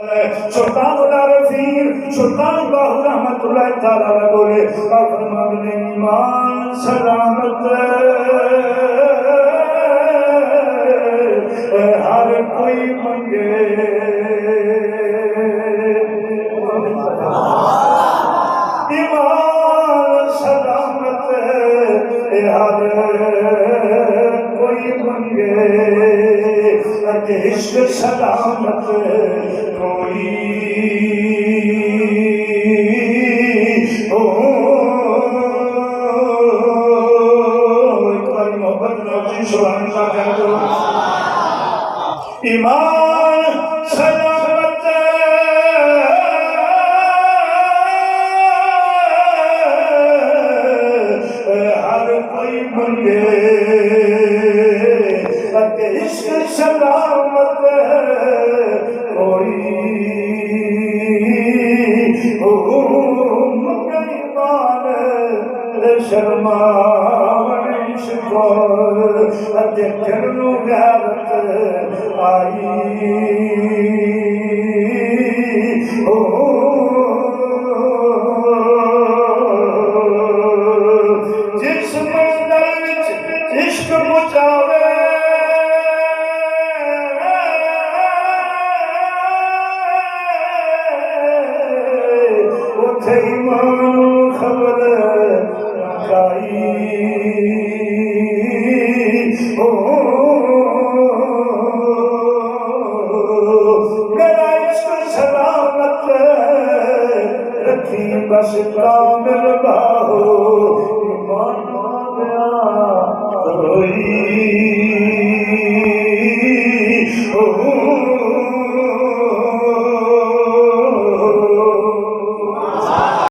سلطان العارفین سلطان باہو رحمت اللہ تعالی بولے اور فرمانے ایمان سلامت ہر کوئی منگے ایمان سلامت ہر کوئی منگے عشق سلامت کوئی محبت نوچی سبحان اللہ کہہ دو ایمان سلامت ہر کوئی منگے عشق سلامت کوئی مگر ایمان شرمان عشق جنو غیرت آئی جس میں درج عشق مجاوے ایمان خبر رکھائی میرا عشق سلامت رکھی بس کامل باہو ایمان آیا روئی